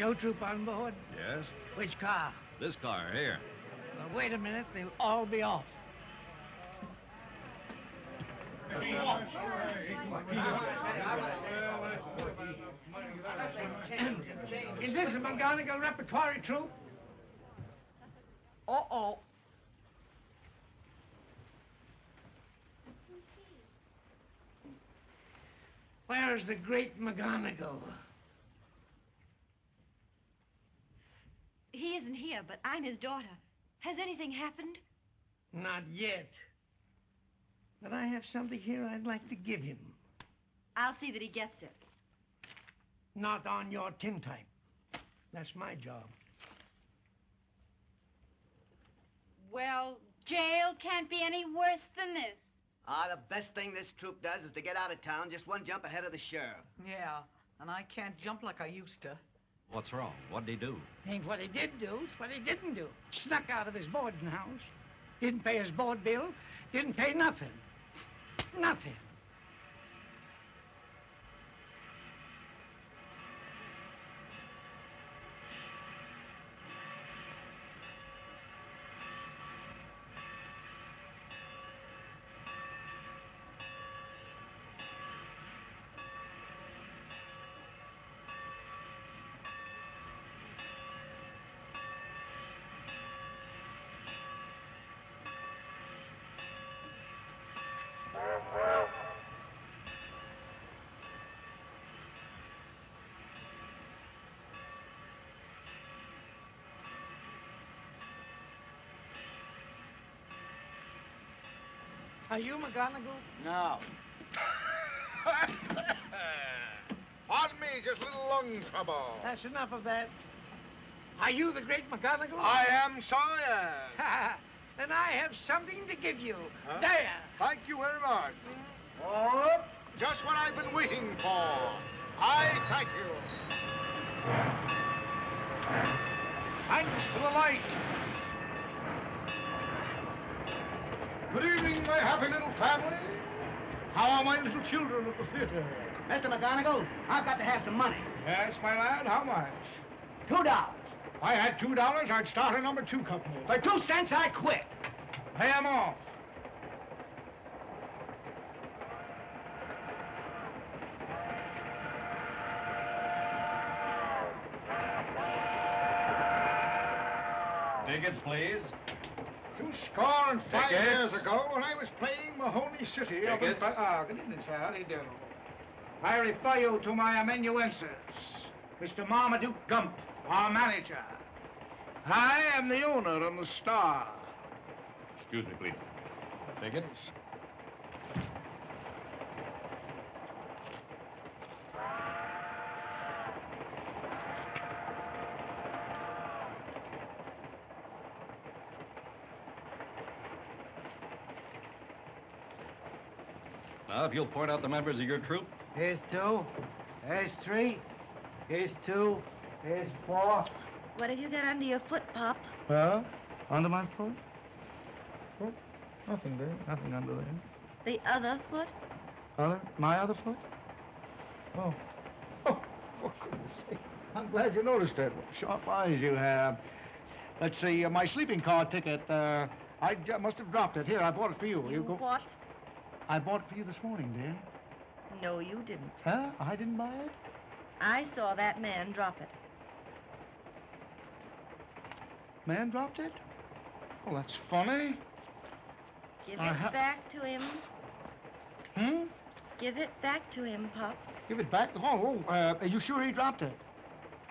show troop on board? Yes? Which car? This car, here. Well, wait a minute. They'll all be off. Is this a McGonagall repertory troupe? Uh-oh. Where's the great McGonagall? He isn't here, but I'm his daughter. Has anything happened? Not yet. But I have something here I'd like to give him. I'll see that he gets it. Not on your tintype. That's my job. Well, jail can't be any worse than this. The best thing this troop does is to get out of town just one jump ahead of the sheriff. Yeah, and I can't jump like I used to. What's wrong? What'd he do? Ain't what he did do, it's what he didn't do. Snuck out of his boarding house. Didn't pay his board bill. Didn't pay nothing. Nothing. Are you McGonagall? No. Pardon me, just a little lung trouble. That's enough of that. Are you the great McGonagall? I am, sire. Then I have something to give you. Huh? There. Thank you very much. Oh, just what I've been waiting for. I thank you. Thanks for the light. Good evening, my happy little family. How are my little children at the theater? Mr. McGonagall, I've got to have some money. Yes, my lad, how much? $2. If I had $2, I'd start a number 2 company. For 2 cents, I quit. Pay 'em off. Tickets, please. 25 Tickets. years ago, when I was playing Mahoney City. Tickets. Good evening, sir. How do you do? I refer you to my amanuensis, Mr. Marmaduke Gump, our manager. I am the owner of the Star. Excuse me, please. Tickets? Now, if you'll point out the members of your troupe. Here's 2. Here's 3. Here's 2. Here's 4. What have you got under your foot, Pop? Well, under my foot? What? Nothing there. Nothing under there. The other foot? My other foot? Oh. Oh, for goodness sake. I'm glad you noticed it. What sharp eyes you have. Let's see, my sleeping car ticket, I must have dropped it. Here, I bought it for you. You what? I bought it for you this morning, dear. No, you didn't. Huh? I didn't buy it? I saw that man drop it. Man dropped it? Well, that's funny. Give it back to him. Hmm? Give it back to him, Pop. Give it back? Are you sure he dropped it?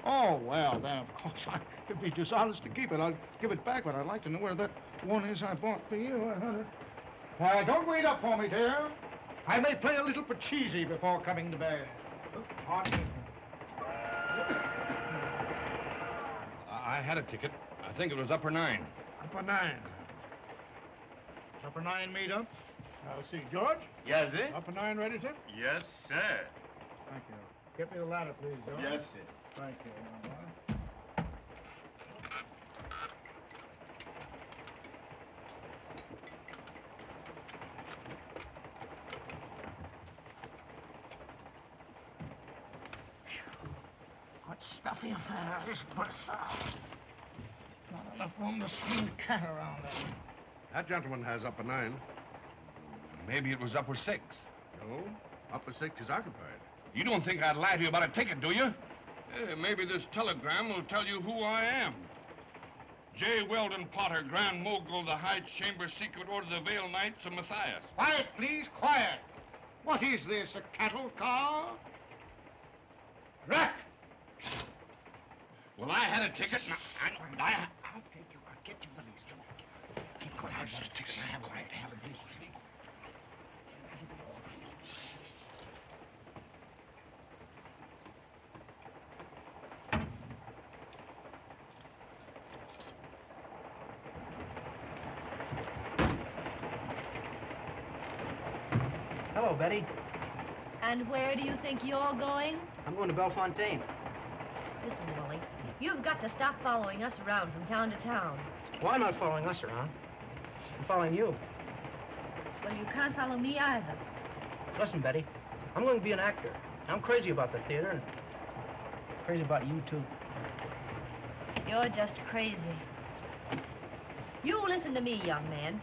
Oh, well, then, of course, it'd be dishonest to keep it. I'll give it back, but I'd like to know where that one is I bought for you. Don't wait up for me, dear. I may play a little Pachisi before coming to bed. Pardon me. I had a ticket. I think it was upper 9. Upper 9. Upper 9 meet up. I'll see. George? Yes, sir? Upper 9 ready, sir? Yes, sir. Thank you. Get me the ladder, please, George. Yes, sir. Thank you, young boy. stuffy affair, this berth, sir. Not enough room to swing the cat around it. That gentleman has upper 9. Maybe it was upper 6. No, upper 6 is occupied. You don't think I'd lie to you about a ticket, do you? Maybe this telegram will tell you who I am. J. Weldon Potter, Grand Mogul, the High Chamber Secret Order of the Veil Knights of Matthias. Quiet, please, quiet. What is this, a cattle car? Rat! Well, I had a ticket, and I'll take you. I'll get you the lease. Come on. Keep quiet. I have a right to have a decent sleep. Hello, Betty. And where do you think you're going? I'm going to Bellefontaine. Listen, Wooly, you've got to stop following us around from town to town. Well, I'm not following us around. I'm following you. Well, you can't follow me either. Listen, Betty, I'm going to be an actor. I'm crazy about the theater and crazy about you, too. You're just crazy. You listen to me, young man.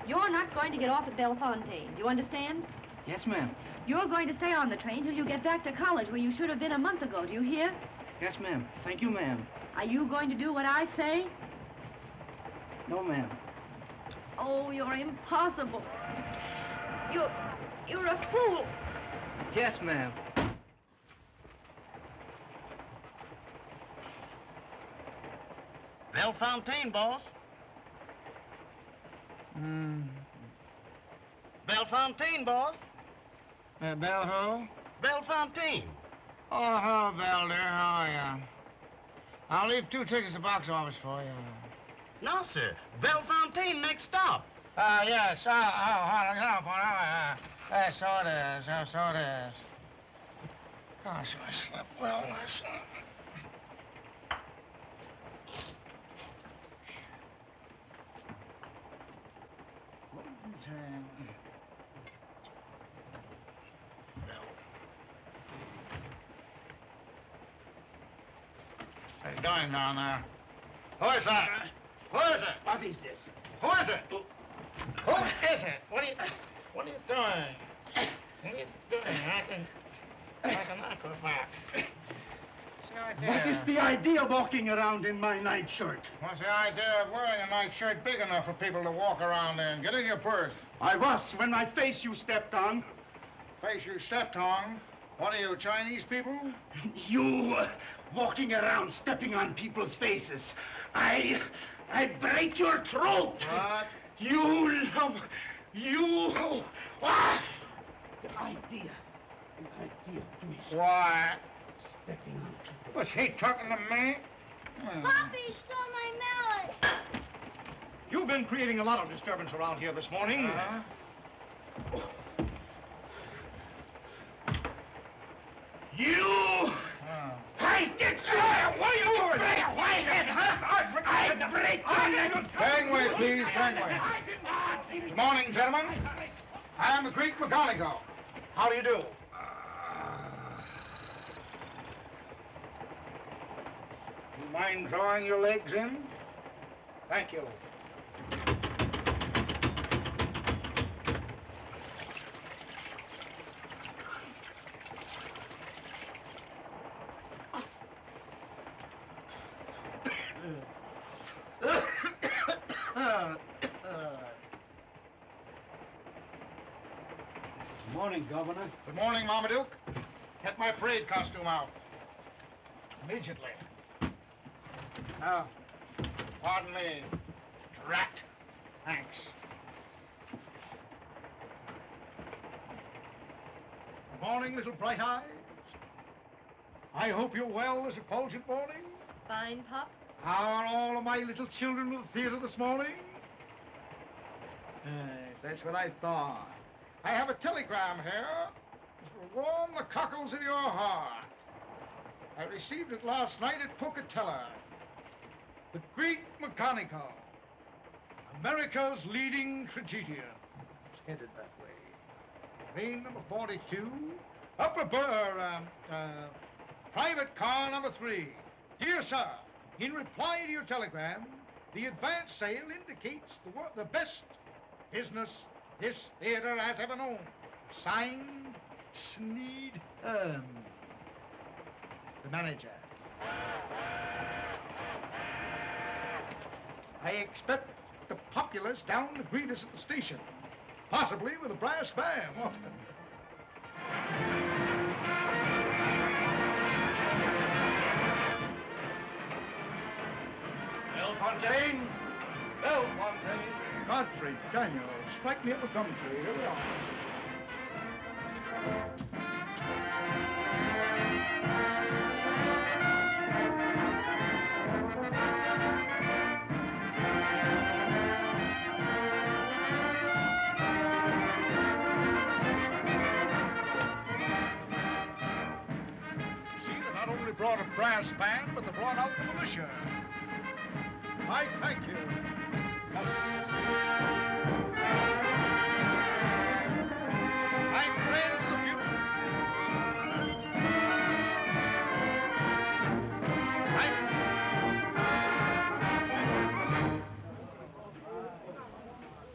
You're not going to get off at Bellefontaine. Do you understand? Yes, ma'am. You're going to stay on the train till you get back to college, where you should have been a month ago. Do you hear? Yes, ma'am. Thank you, ma'am. Are you going to do what I say? No, ma'am. Oh, you're impossible. You're a fool. Yes, ma'am. Bellefontaine, boss. Bellefontaine, boss. Bell who? Bellefontaine. Oh, hello, Bell, dear. How are you? I'll leave 2 tickets at the box office for you. No, sir. Bellefontaine, next stop. Yes. Look out for it. So it is. So it is. Gosh, I slept well last night. Hey, going down there. Who is that? Who is it? What is this? Who is it? Who is it? What are you doing? What are you doing? Acting like an acrobat. What is the idea of walking around in my nightshirt? What's the idea of wearing a nightshirt big enough for people to walk around in? Get in your purse. I was when my face you stepped on. Face you stepped on? What are you, Chinese people? You walking around stepping on people's faces. I break your throat. What? You. Ah! The idea please. Why? Stepping on people. Was he talking to me? Poppy stole my mallet. You've been creating a lot of disturbance around here this morning. You! I get you! What are you doing? Whitehead, huh? I break your neck! Gangway, please, gangway. Good morning, gentlemen. I am the Greek McGonagall. How do you do? You mind drawing your legs in? Thank you. Good morning, Governor. Good morning, Marmaduke. Get my parade costume out. Immediately. Now, pardon me. Drat. Thanks. Good morning, little bright eyes. I hope you're well this effulgent morning. Fine, Pop. How are all of my little children at the theater this morning? Yes, that's what I thought. I have a telegram here that will warm the cockles of your heart. I received it last night at Pocatello. The Greek McGonagall, America's leading tragedian. It's headed that way. Train number 42, Private car number 3. Dear sir, in reply to your telegram, the advance sale indicates the best business this theater has ever known. Signed, Sneed, the manager. I expect the populace down to greet us at the station, possibly with a brass band. Bellefontaine! Bellefontaine! Godfrey, Daniel, strike me up a gum tree. Here we are. See, they not only brought a brass band, but they brought out the militia. I thank you. My friends, the beautiful.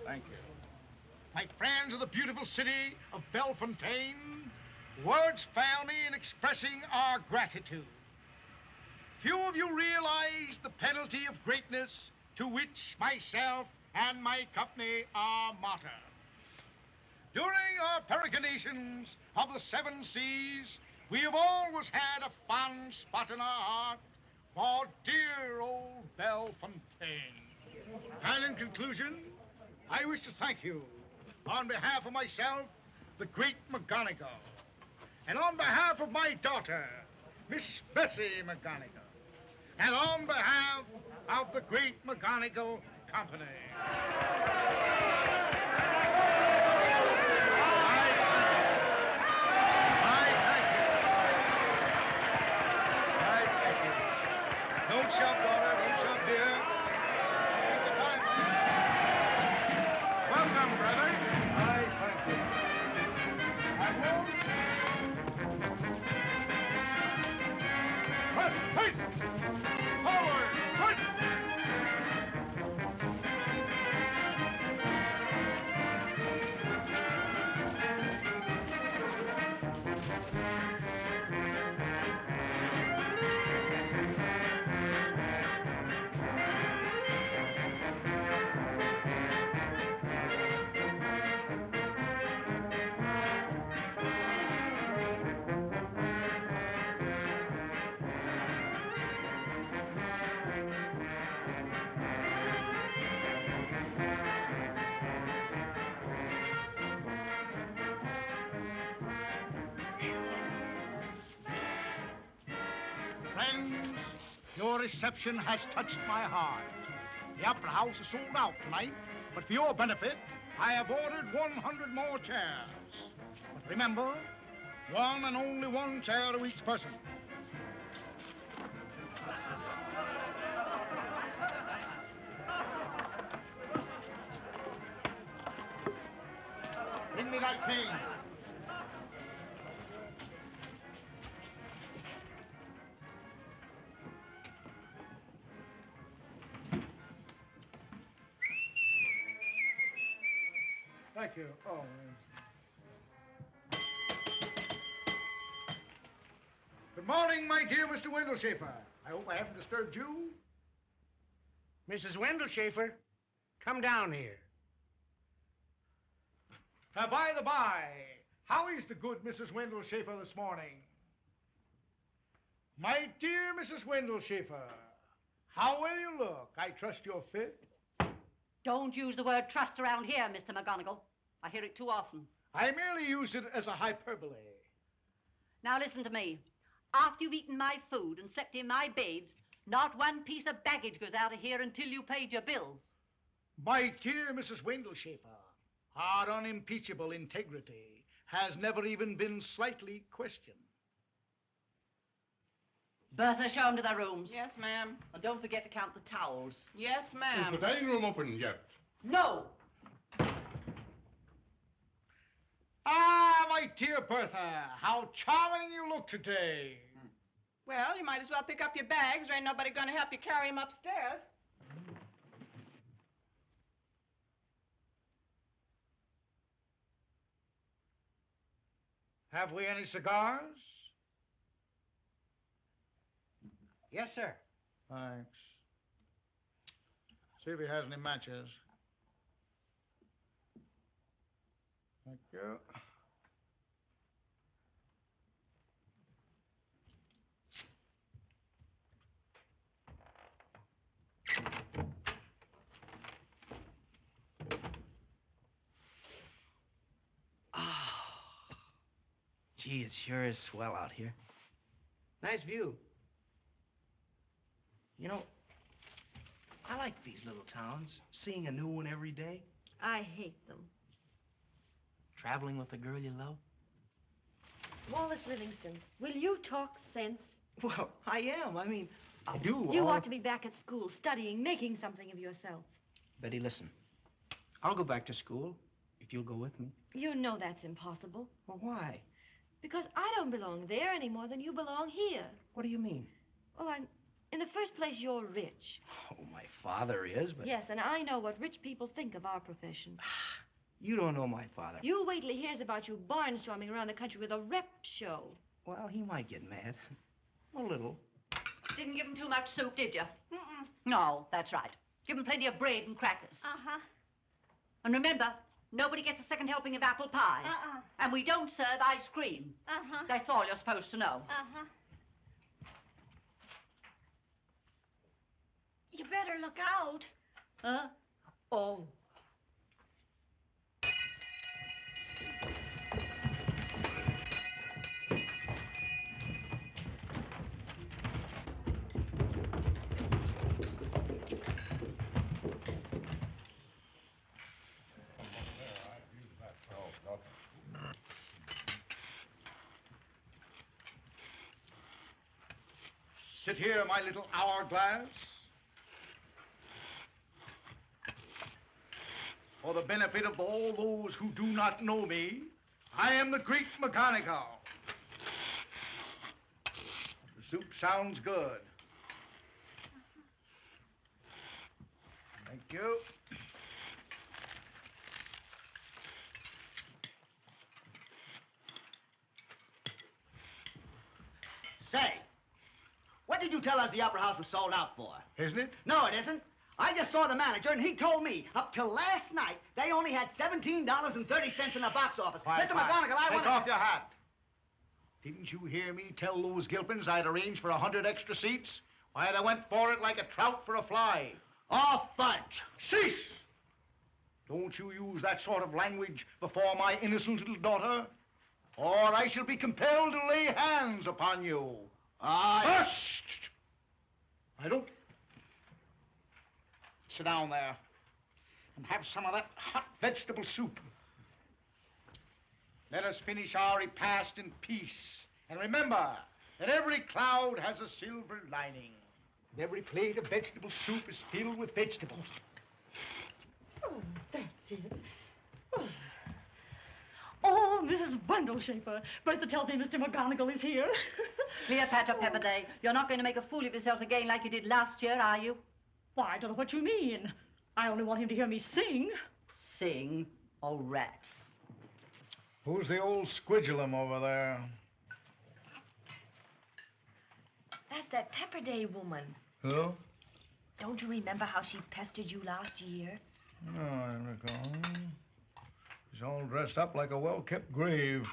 Thank you. My friends of the beautiful city of Bellefontaine, words fail me in expressing our gratitude. Few of you realize the penalty of greatness to which myself and my company are martyred. During our peregrinations of the 7 seas, we have always had a fond spot in our heart for dear old Bellefontaine. And in conclusion, I wish to thank you on behalf of myself, the great McGonagall, and on behalf of my daughter, Miss Bessie McGonagall, and on behalf of the great McGonagall Company. I thank you. Don't shout, daughter. Don't shout, dear. Welcome, brother. I thank you. I won't. Hey! Forward! Put! Friends, your reception has touched my heart. The Opera House is sold out tonight, but for your benefit, I have ordered 100 more chairs. But remember, one and only one chair to each person. Bring me that cane. Thank you. Oh, Good morning, my dear Mr. Wendelschafer. I hope I haven't disturbed you. Mrs. Wendelschafer, come down here. By the by, how is the good Mrs. Wendelschafer this morning? My dear Mrs. Wendelschafer, how well you look. I trust you're fit. Don't use the word trust around here, Mr. McGonagall. I hear it too often. I merely use it as a hyperbole. Now listen to me. After you've eaten my food and slept in my beds, not one piece of baggage goes out of here until you paid your bills. My dear Mrs. Wendelschafer, our unimpeachable integrity has never even been slightly questioned. Bertha, show them to their rooms. Yes, ma'am. And don't forget to count the towels. Yes, ma'am. Is the dining room open yet? No! Ah, my dear Bertha, how charming you look today. Well, you might as well pick up your bags. There ain't nobody going to help you carry them upstairs. Have we any cigars? Yes, sir. Thanks. See if he has any matches. Thank you. Gee, it sure is swell out here. Nice view. You know, I like these little towns, seeing a new one every day. I hate them. Traveling with the girl you love. Wallace Livingston, will you talk sense? Well, I am. I mean, I do. You ought to be back at school, studying, making something of yourself. Betty, listen. I'll go back to school if you'll go with me. You know that's impossible. Well, why? Because I don't belong there any more than you belong here. What do you mean? Well, in the first place, you're rich. Oh, my father is, but... Yes, and I know what rich people think of our profession. You don't know my father. You wait till he hears about you barnstorming around the country with a rep show. Well, he might get mad. A little. Didn't give him too much soup, did you? Mm-mm. No, that's right. Give him plenty of bread and crackers. Uh-huh. And remember, nobody gets a second helping of apple pie. Uh-uh. And we don't serve ice cream. Uh-huh. That's all you're supposed to know. Uh-huh. You better look out. Huh? Oh. Sit here, my little hourglass. For the benefit of all those who do not know me, I am the Greek McGonagall. The soup sounds good. Thank you. Say, what did you tell us the Opera House was sold out for? Isn't it? No, it isn't. I just saw the manager, and he told me up till last night they only had $17.30 in the box office. Quiet, Mr. quiet. McGonagall, I want Take off your hat. Didn't you hear me tell those Gilpins I'd arranged for 100 extra seats? Why, I went for it like a trout for a fly. Oh, fudge. Cease! Don't you use that sort of language before my innocent little daughter, or I shall be compelled to lay hands upon you. Hush! I don't... Sit down there and have some of that hot vegetable soup. Let us finish our repast in peace. And remember that every cloud has a silver lining. And every plate of vegetable soup is filled with vegetables. Oh, that's it. Oh, Mrs. Bundleshaper. Bertha tells me Mr. McGonagall is here. Cleopatra Pepperday, you're not going to make a fool of yourself again like you did last year, are you? Why, I don't know what you mean. I only want him to hear me sing. Sing? Oh, rats. Who's the old squidulum over there? That's that Pepperday woman. Who? Don't you remember how she pestered you last year? Oh, I recall. She's all dressed up like a well-kept grave.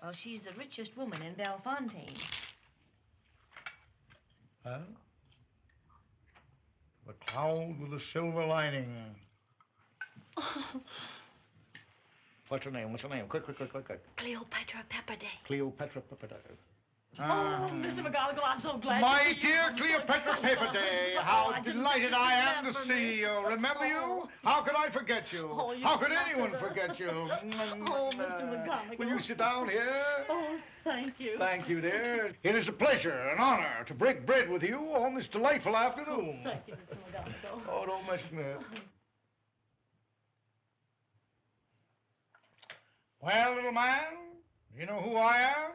Well, she's the richest woman in Bellefontaine. Huh? The cloud with the silver lining. What's her name? What's her name? Quick. Cleopatra Pepperday. Cleopatra Pepperday. Oh, Mr. McGonagall, I'm so glad My to see you. dear Cleopatra Pepperday, how delighted I am to see you. Remember you? How could I forget you? Oh, you How could must anyone have. forget you? Oh, Mr. McGonagall. Will you sit down here? Oh, thank you. Thank you, dear. It is a pleasure, an honor to break bread with you on this delightful afternoon. Thank you, Mr. McGonagall. Oh, don't mention it. Well, little man, you know who I am?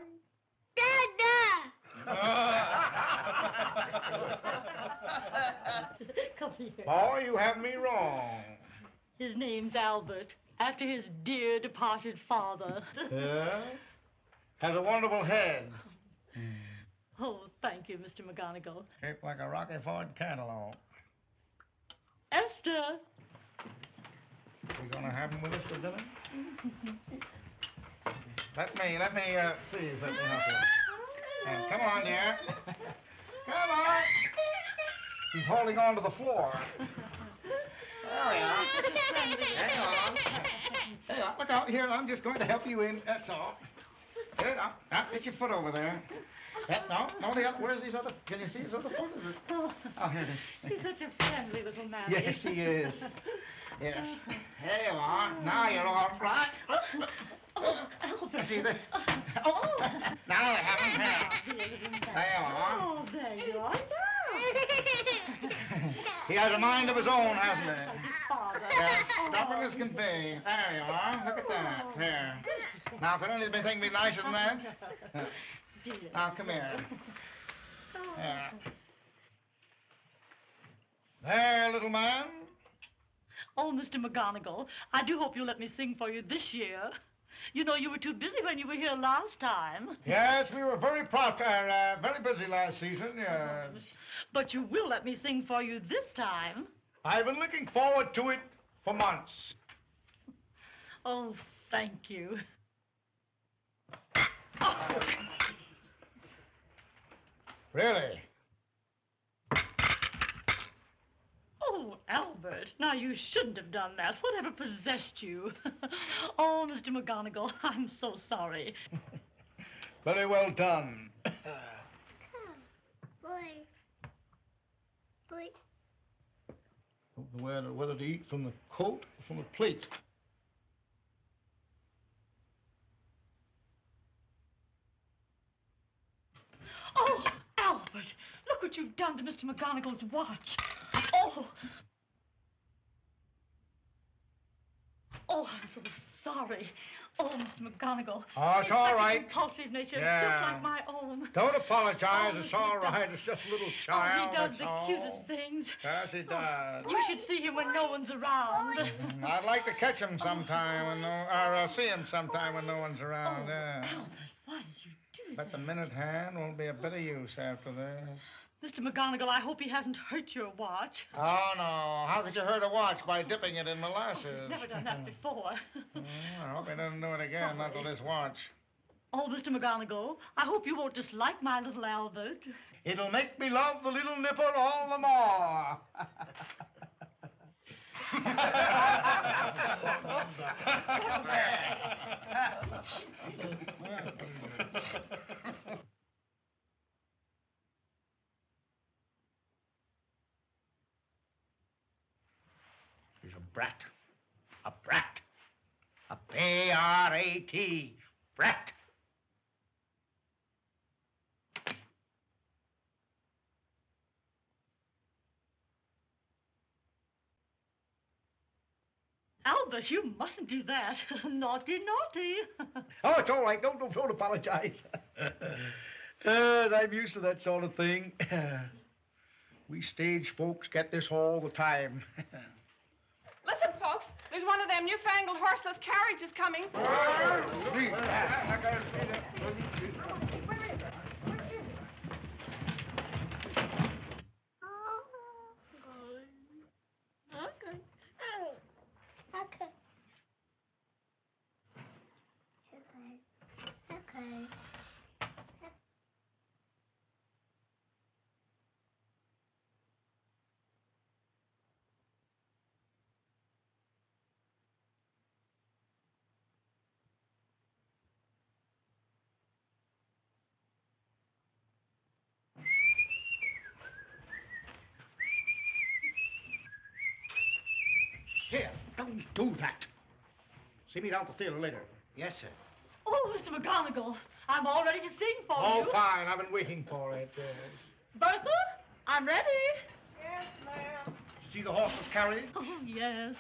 Come here. Boy, you have me wrong. His name's Albert, after his dear departed father. Yeah? Has a wonderful head. Oh, thank you, Mr. McGonagall. Shaped like a Rocky Ford cantaloupe. Esther! We gonna have him with us for dinner? Let me, please, let me help you. Come on, dear. Come on. He's holding on to the floor. There we are. Hang on. Hey, look out here. I'm just going to help you in. That's all. Get up. Now, get your foot over there. No, the other. Where's his other? Can you see his other foot? Oh, here it is. He's such a friendly little man. Yes, he is. Yes. There you are. Now you're all right. Oh, Albert. See the. Oh. Now you have him here. There you are. Oh, there you are. He has a mind of his own, hasn't he? Father. Yes, stubborn as can be. There you are. Look at that. There. Now, could anything be nicer than that? Now, come here. There. There, little man. Oh, Mr. McGonagall, I do hope you'll let me sing for you this year. You know, you were too busy when you were here last time. Yes, we were very busy last season, yes. But you will let me sing for you this time. I've been looking forward to it for months. Oh, thank you. Really? Oh, Albert, now you shouldn't have done that. Whatever possessed you? Oh, Mr. McGonagall, I'm so sorry. Very well done. Boy. Whether to eat from the coat or from the plate. Oh, Albert, look what you've done to Mr. McGonagall's watch. Oh, I'm so sorry. Oh, Mr. McGonagall. Oh, it's He's all such right. an impulsive nature, Yeah. just like my own. Don't apologize. Oh, It's Mr. all McDonald. right. It's just a little Oh, child. he does that's the all. cutest things. Yes, he does. You should see him when no one's around. I'd like to catch him sometime or see him sometime when no one's around. Yeah. Albert, why did you do But the that? minute hand won't be a bit of use after this. Mr. McGonagall, I hope he hasn't hurt your watch. Oh, no. How could you hurt a watch by dipping it in molasses? Never done that before. I hope he doesn't do it again, not to this watch. Oh, Mr. McGonagall, I hope you won't dislike my little Albert. It'll make me love the little nipper all the more. He's a brat. A brat. A B-R-A-T. Brat. Albert, you mustn't do that. Naughty, naughty. Oh, it's all right. Don't apologize. I'm used to that sort of thing. We stage folks get this all the time. Listen, folks, there's one of them newfangled horseless carriages coming. Okay. Here, don't do that. See me down at the theater later. Yes, sir. Oh, Mr. McGonagall, I'm all ready to sing for you. Oh, fine. I've been waiting for it. Bertha, I'm ready. Yes, ma'am. See the horseless carriage? Oh, yes.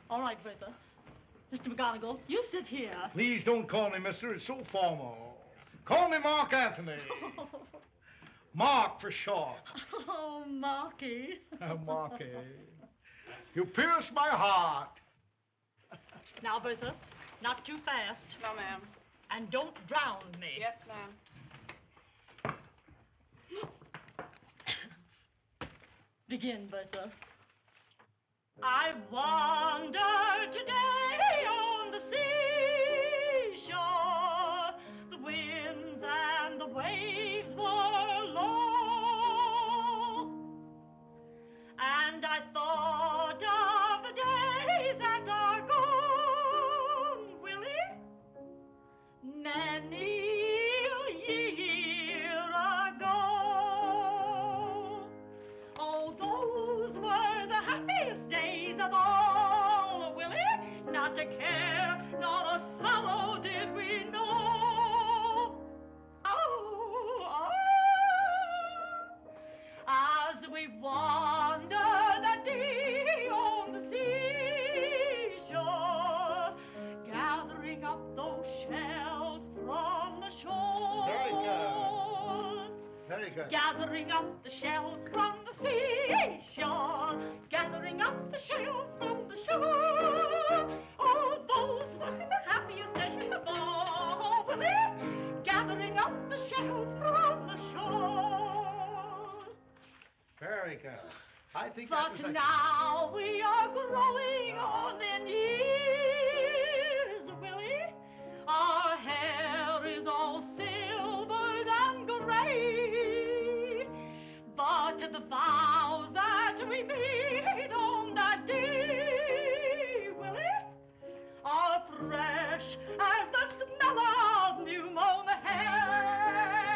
All right, Bertha. Mr. McGonagall, you sit here. Please don't call me mister. It's so formal. Call me Mark Anthony. Mark for short. Oh, Marky. Marky. You pierced my heart. Now, Bertha, not too fast. No, ma'am. And don't drown me. Yes, ma'am. Begin, Bertha. I wandered today on the seashore. The winds and the waves were low. And I thought of the days that are gone, Willie. Many a year ago. Oh, those were the happiest days of all, Willie. Not a care, not a sorrow did we know. Oh, as we wandered that day on the seashore, gathering up those shells from the shore. Very good. Very good. Gathering up the shells from the seashore, gathering up the shells from the shore. Oh, those were the happiest days of all, Willie. Gathering up the shells from the shore. Very good. I think that was But now we are growing on in years, Willie. Our hair is all silvered and gray. But the vows that we made on that day, Willie, are fresh as the smell of new mown hay.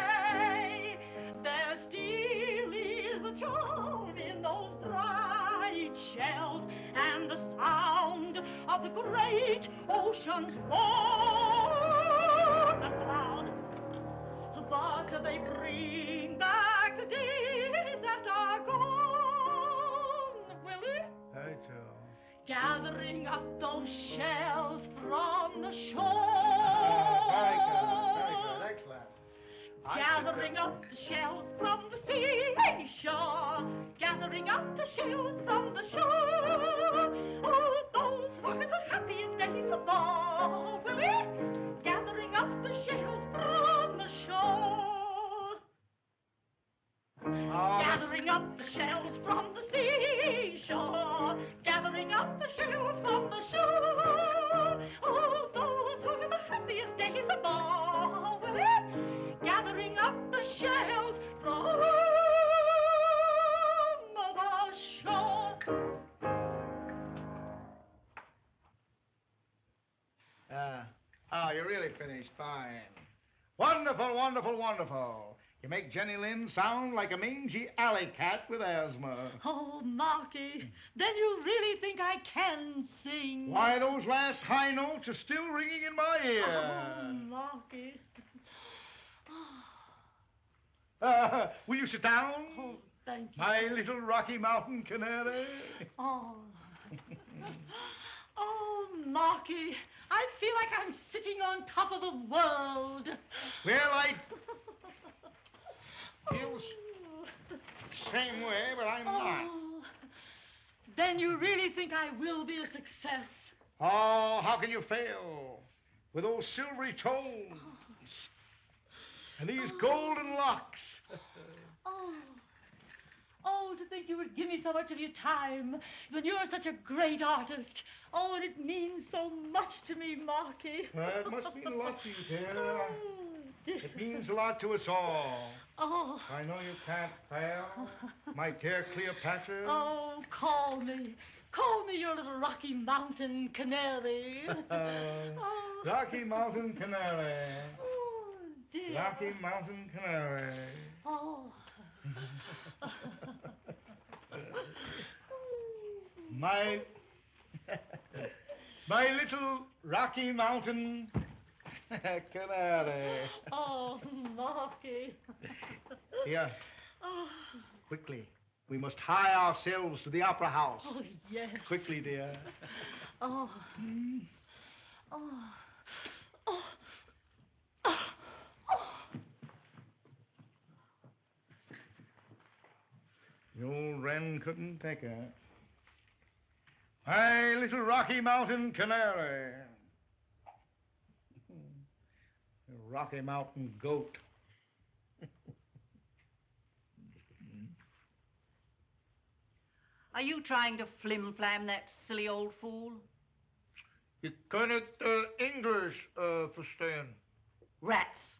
There still is a charm in those bright shells and the sound of the great ocean's roar. Not loud, but they bring back the days that are gone, Willie. Very true. Gathering up those shells from the shore. Very good. Very good. Excellent. Gathering up the shells from the seashore. Gathering up the shells from the shore. Oh, those were the happiest days of all, Willie. Gathering up the shells from the shore. Gathering up the shells from the seashore. Gathering up the shells from the shore. Oh, those were the happiest days of all, Willie. Gathering up the shells from the shore. You really finished fine. Wonderful, wonderful, wonderful. You make Jenny Lind sound like a mangy alley cat with asthma. Oh, Marky, then you really think I can sing? Why, those last high notes are still ringing in my ear. Oh, Marky. Will you sit down? Oh, thank you. My little Rocky Mountain canary. Oh. Oh, Marky, I feel like I'm sitting on top of the world. Well, I feel the same way, but I'm not. Then you really think I will be a success? Oh, how can you fail? With those silvery tones and these golden locks. Oh, to think you would give me so much of your time when you're such a great artist. Oh, and it means so much to me, Marky. Well, it must mean a lot to you, dear. It means a lot to us all. Oh. I know you can't fail, my dear Cleopatra. Oh, call me. Call me your little Rocky Mountain canary. Rocky Mountain Canary. Oh, dear. Rocky Mountain Canary. Oh. My little Rocky Mountain Canary. Oh, Marky. Here, Oh. quickly. We must hie ourselves to the opera house. Oh, yes. Quickly, dear. Oh. The old wren couldn't take her. My little Rocky Mountain canary. The Rocky Mountain goat. Are you trying to flim-flam that silly old fool? You kann nicht English verstehen. Rats.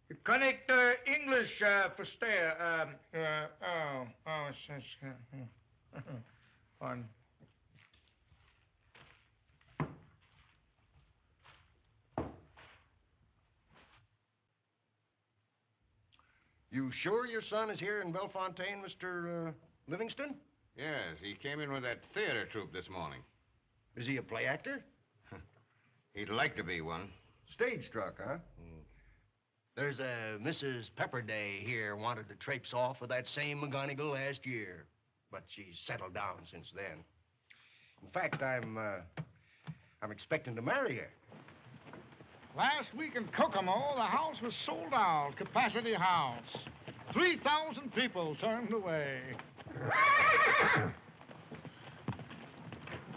You kann nicht English verstehen. It's fun. You sure your son is here in Bellefontaine, Mr. Livingston? Yes, he came in with that theater troupe this morning. Is he a play actor? He'd like to be one. Stage struck, huh? There's a Mrs. Pepperday here wanted to traipse off with that same McGonagall last year, but she's settled down since then. In fact, I'm expecting to marry her. Last week in Kokomo, the house was sold out. Capacity house. 3,000 people turned away.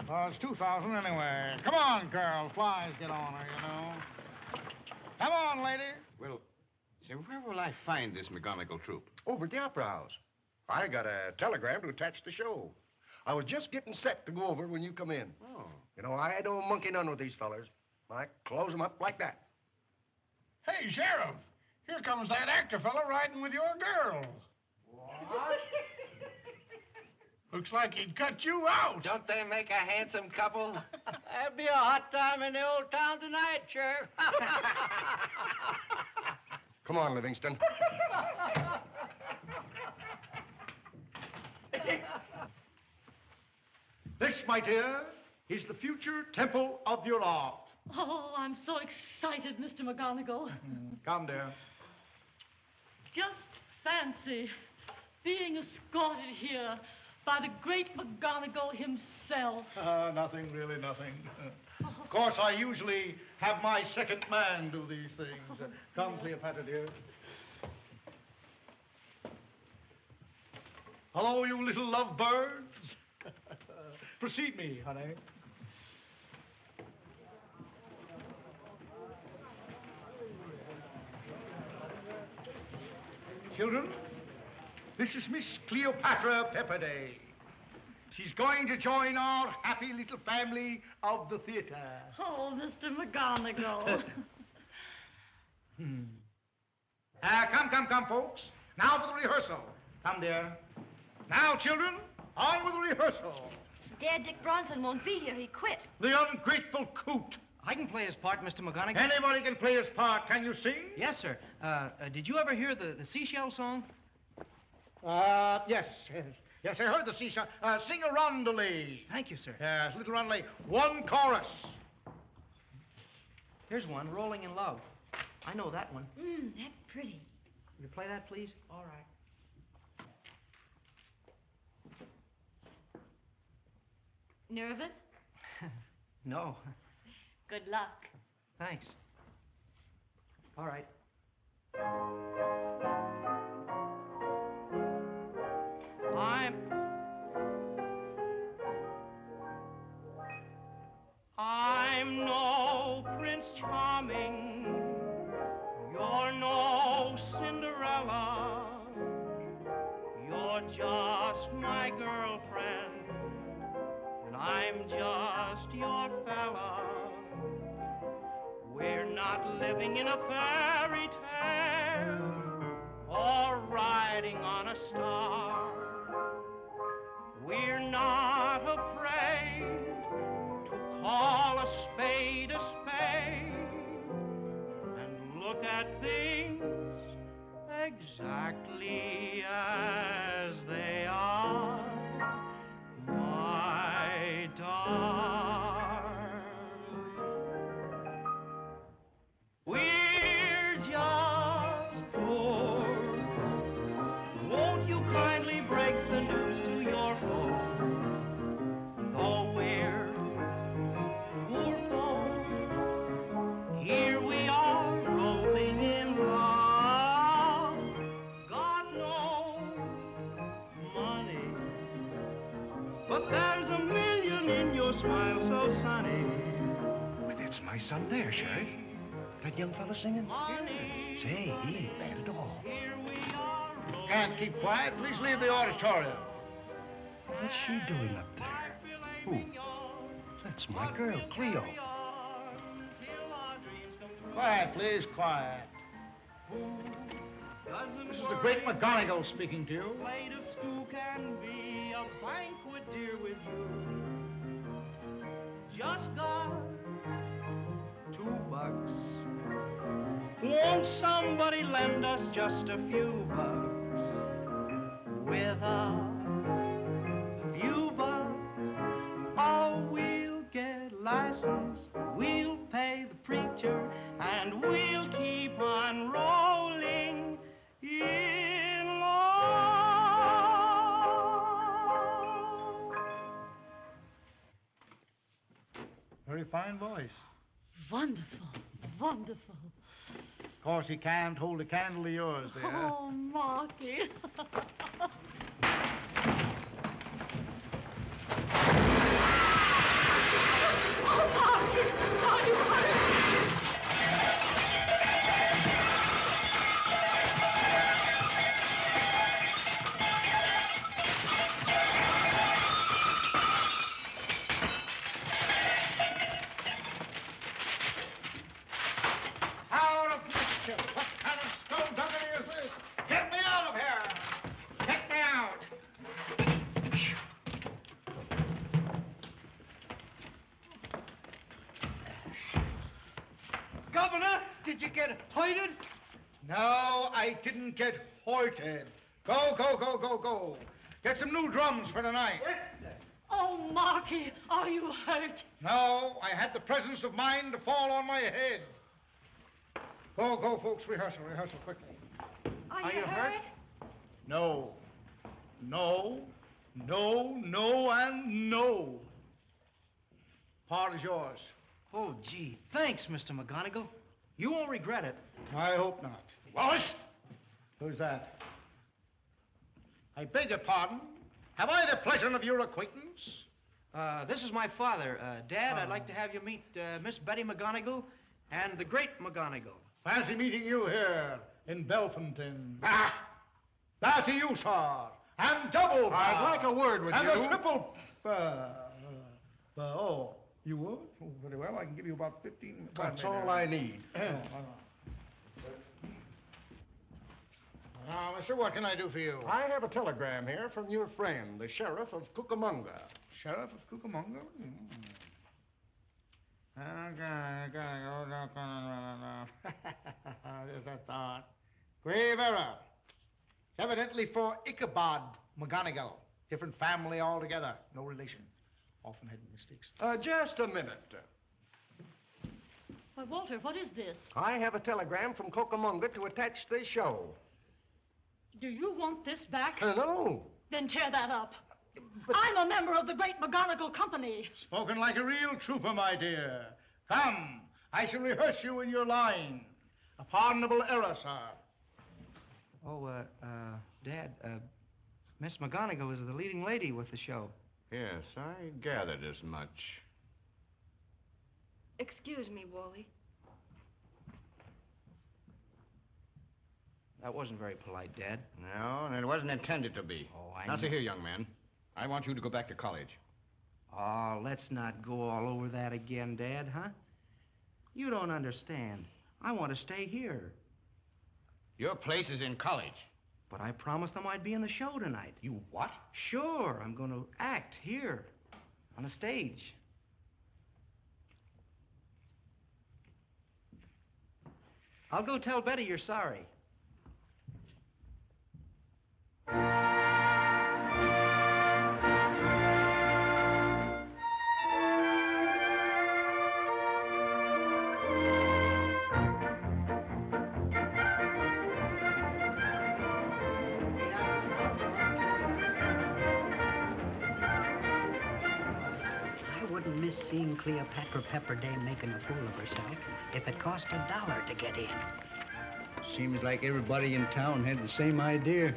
Well, it's 2,000 anyway. Come on, girl. Flies get on her, you know. Come on, lady. Well, say, where will I find this McGonagall troupe? Over at the Opera House. I got a telegram to attach the show. I was just getting set to go over when you come in. Oh. You know, I don't monkey none with these fellers. I close them up like that. Hey, Sheriff, here comes that actor fellow riding with your girl. What? Looks like he'd cut you out. Don't they make a handsome couple? That'd be a hot time in the old town tonight, Sheriff. Come on, Livingston. This, my dear, is the future temple of your art. Oh, I'm so excited, Mr. McGonagall. Come, dear. Just fancy being escorted here by the great McGonagall himself. Nothing, really nothing. Of course, I usually have my second man do these things. Come, Cleopatra, dear. Hello, you little lovebirds. Precede me, honey. Children, this is Miss Cleopatra Pepperday. She's going to join our happy little family of the theater. Oh, Mr. McGonagall. Come, folks. Now for the rehearsal. Come, dear. Now, children, on with the rehearsal. Dad, Dick Bronson won't be here. He quit. The ungrateful coot. I can play his part, Mr. McGonagall. Anybody can play his part. Can you sing? Yes, sir. Did you ever hear the seashell song? Yes. Yes, I heard the seashell. Sing a rondelay. Thank you, sir. Yes, a little rondelay. One chorus. Here's one, Rolling in Love. I know that one. That's pretty. Will you play that, please? All right. Nervous? No. Good luck. Thanks. All right. I'm no Prince Charming. You're no Cinderella. You're just my girlfriend, and I'm just your fella. We're not living in a fairy tale or riding on a star. We're not afraid to call a spade and look at things exactly as they are, my darling. We're just poor folks. Won't you kindly break the news to your folks? Though we're poor folks, but there's a million in your smile so sunny. Why, that's my son there, Sheriff. That young fella singing? Money. Say, he ain't bad at all. Can't keep quiet. Please leave the auditorium. What's she doing up there? Who? That's my girl, Cleo. Quiet, please, quiet. This is the great McGonagall speaking to you. Plate of stew can be a banquet, dear, with you. Just got $2. Won't somebody lend us just a few bucks? With a few bucks, oh, we'll get license, we'll pay the preacher, and we'll keep on rolling in love. Very fine voice. Wonderful, wonderful. Of course, he can't hold a candle to yours there. Oh, Marky. Oh, Marky, are you hurt? Out of mischief! What kind of skullduggery is this? Get me out of here! Get me out! Governor, did you get hoited? No, I didn't get hoited. Go, go, go, go, go. Get some new drums for tonight. Oh, Marky, are you hurt? No, I had the presence of mind to fall on my head. Go, go, folks, rehearsal quickly. Are you hurt? No. No, no, no, and no. Part is yours. Oh, gee, thanks, Mr. McGonagall. You won't regret it. I hope not. Wallace! Who's that? I beg your pardon. Have I the pleasure of your acquaintance? This is my father. Dad, I'd like to have you meet Miss Betty McGonagall and the great McGonagall. Fancy meeting you here in Belfontaine. Ah! That to you, sir. And double. I'd like a word with and you. And a triple. Oh, you would? Oh, very well. I can give you about 15 minutes. That's all I need. Now, mister, what can I do for you? I have a telegram here from your friend, the Sheriff of Cucamonga. Sheriff of Cucamonga? There's that thought. Grave error. It's evidently for Ichabod McGonagall. Different family altogether. No relation. Often had mistakes. Just a minute. Why, Walter, what is this? I have a telegram from Cucamonga to attach the show. Do you want this back? No. Then tear that up. I'm a member of the great McGonagall Company. Spoken like a real trooper, my dear. Come, I shall rehearse you in your line. A pardonable error, sir. Oh, Dad, Miss McGonagall is the leading lady with the show. Yes, I gathered as much. Excuse me, Wally. That wasn't very polite, Dad. No, and it wasn't intended to be. Oh, I Now, know. see here, young man. I want you to go back to college. Oh, let's not go all over that again, Dad, huh? You don't understand. I want to stay here. Your place is in college. But I promised them I'd be in the show tonight. You what? Sure, I'm going to act here on the stage. I'll go tell Betty you're sorry. Miss seeing Cleopatra Pepperday making a fool of herself if it cost $1 to get in. Seems like everybody in town had the same idea.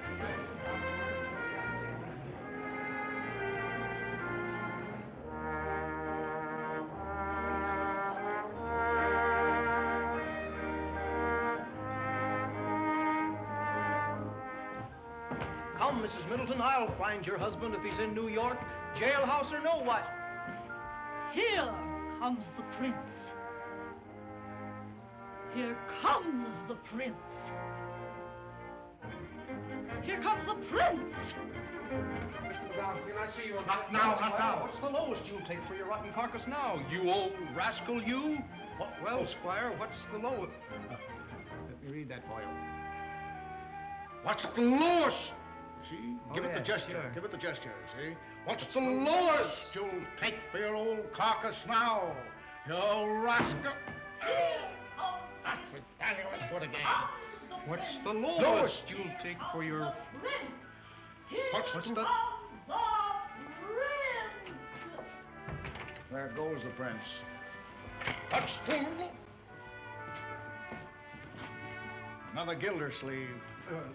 Come, Mrs. Middleton, I'll find your husband if he's in New York, jailhouse or no what. Here comes the prince. Here comes the prince. Here comes the prince. Mr. McGowan, can I see you? Not now, not now. What's the lowest you'll take for your rotten carcass now, you old rascal, you? Well, Squire, what's the lowest? Let me read that for you. What's the lowest? See? Give it the gesture. Sure. Give it the gesture, see? What's the lowest you'll take for your old carcass now? You rascal. That's it. Let's do it again. What's the lowest you'll take for your... What's the... The prince. There goes the prince. What's the... Another Gildersleeve.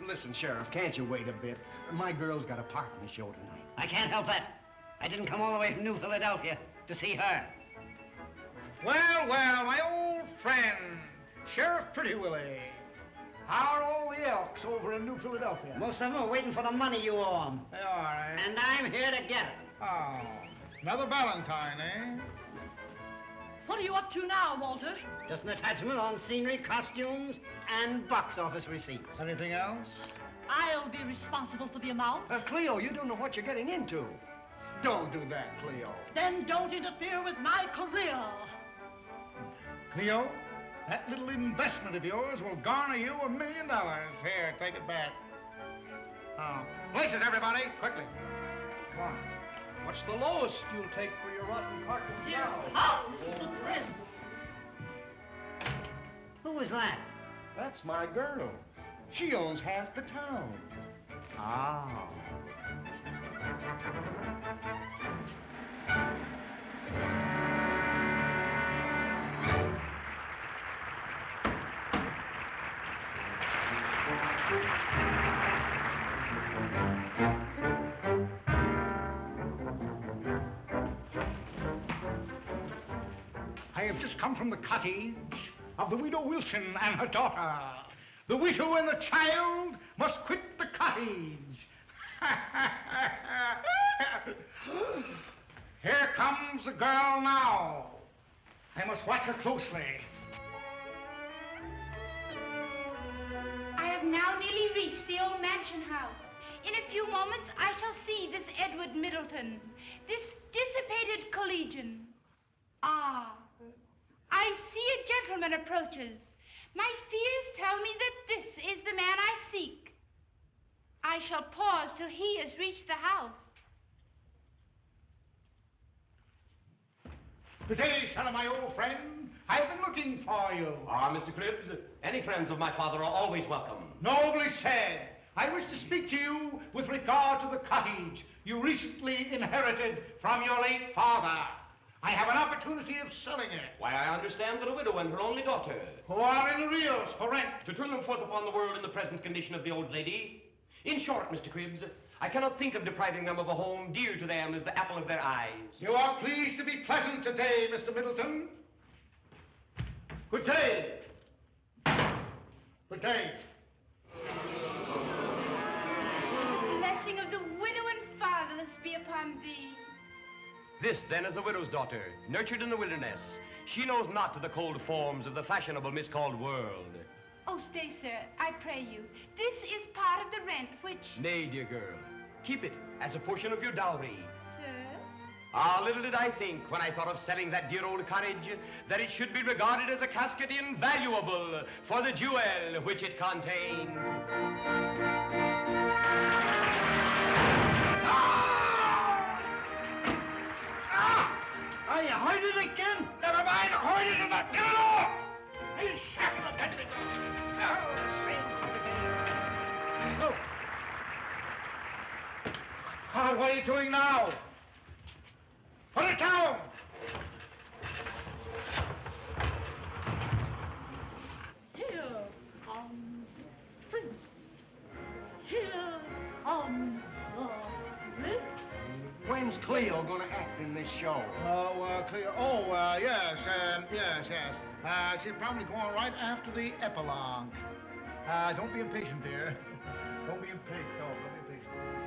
Listen, Sheriff, can't you wait a bit? My girl's got a part in the show tonight. I can't help that. I didn't come all the way from New Philadelphia to see her. Well, well, my old friend, Sheriff Pretty Willie. How are all the Elks over in New Philadelphia? Most of them are waiting for the money you owe them. They are, eh? And I'm here to get it. Oh, another Valentine, eh? What are you up to now, Walter? Just an attachment on scenery, costumes, and box office receipts. Anything else? I'll be responsible for the amount. Cleo, you don't know what you're getting into. Don't do that, Cleo. Then don't interfere with my career. Cleo, that little investment of yours will garner you $1 million. Here, take it back. Now, places, everybody, quickly. Come on. What's the lowest you'll take for your rotten carcass Here now? comes the prince. Who was that? That's my girl. She owns half the town. Oh. I have just come from the cottage of the widow Wilson and her daughter. The widow and the child must quit the cottage. Here comes the girl now. I must watch her closely. I have now nearly reached the old mansion house. In a few moments, I shall see this Edward Middleton, this dissipated collegian. Ah, I see a gentleman approaches. My fears tell me that this is the man I seek. I shall pause till he has reached the house. Good day, son of my old friend. I've been looking for you. Mr. Cribbs, any friends of my father are always welcome. Nobly said. I wish to speak to you with regard to the cottage you recently inherited from your late father. I have an opportunity of selling it. Why, I understand that a widow and her only daughter, who are in arrears for rent, to turn them forth upon the world in the present condition of the old lady. In short, Mr. Cribbs, I cannot think of depriving them of a home dear to them as the apple of their eyes. You are pleased to be pleasant today, Mr. Middleton. Good day. Good day. The blessing of the widow and fatherless be upon thee. This, then, is the widow's daughter, nurtured in the wilderness. She knows not the cold forms of the fashionable miscalled world. Oh, stay, sir, I pray you. This is part of the rent which... Nay, dear girl, keep it as a portion of your dowry. Sir? Ah, little did I think, when I thought of selling that dear old cottage, that it should be regarded as a casket invaluable for the jewel which it contains. You heard it again? Never mind, I heard it in the pillow! He's shackled the country. Oh, Carl, what are you doing now? Put it down! Here comes Prince. Here comes the Prince. When's Cleo going to act in this show? Cleo. Yes. She'll probably go on right after the epilogue. Don't be impatient, dear. Don't be impatient. No, don't be impatient.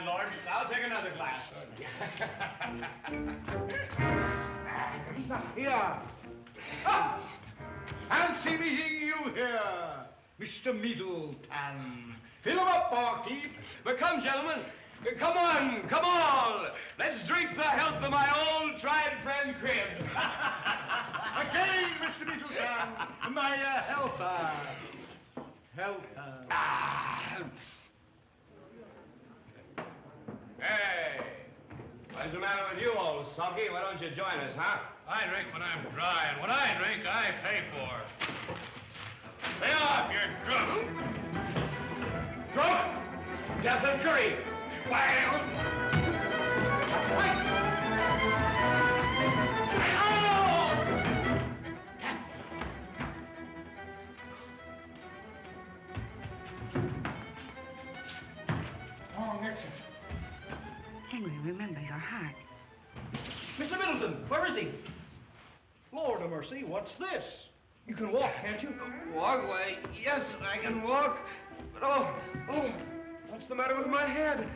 landlord. I'll take another glass. Here. Ah, fancy meeting you here, Mr. Middleton. Fill 'em up, barkeep. But come, gentlemen. Come on, come all. Let's drink the health of my old tried friend Cribbs. Again, Mr. Middleton, my helper. Hey, what's the matter with you, old soggy? Why don't you join us, huh? I drink when I'm dry, and what I drink, I pay for. Pay off, you're drunk. Drunk? Death and fury. Well. Wrong exit. Henry, remember your heart. Mr. Middleton, where is he? Lord of mercy, what's this? You can walk, can't you? Walk away. Yes, I can walk. But oh, what's the matter with my head?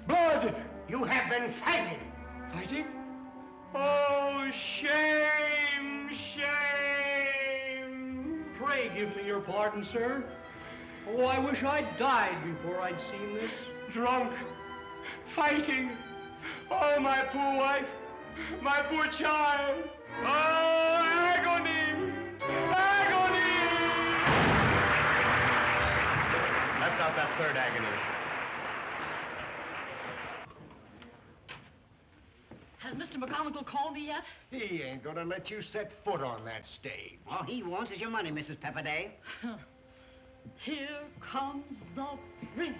Blood! You have been fighting. Fighting? Oh, shame, shame! Pray give me your pardon, sir. Oh, I wish I'd died before I'd seen this. Drunk, fighting. Oh, my poor wife, my poor child. Oh, agony, agony! Left out that third agony. Has Mr. McGonagall called me yet? He ain't gonna let you set foot on that stage. All he wants is your money, Mrs. Pepperday. Here comes the prince.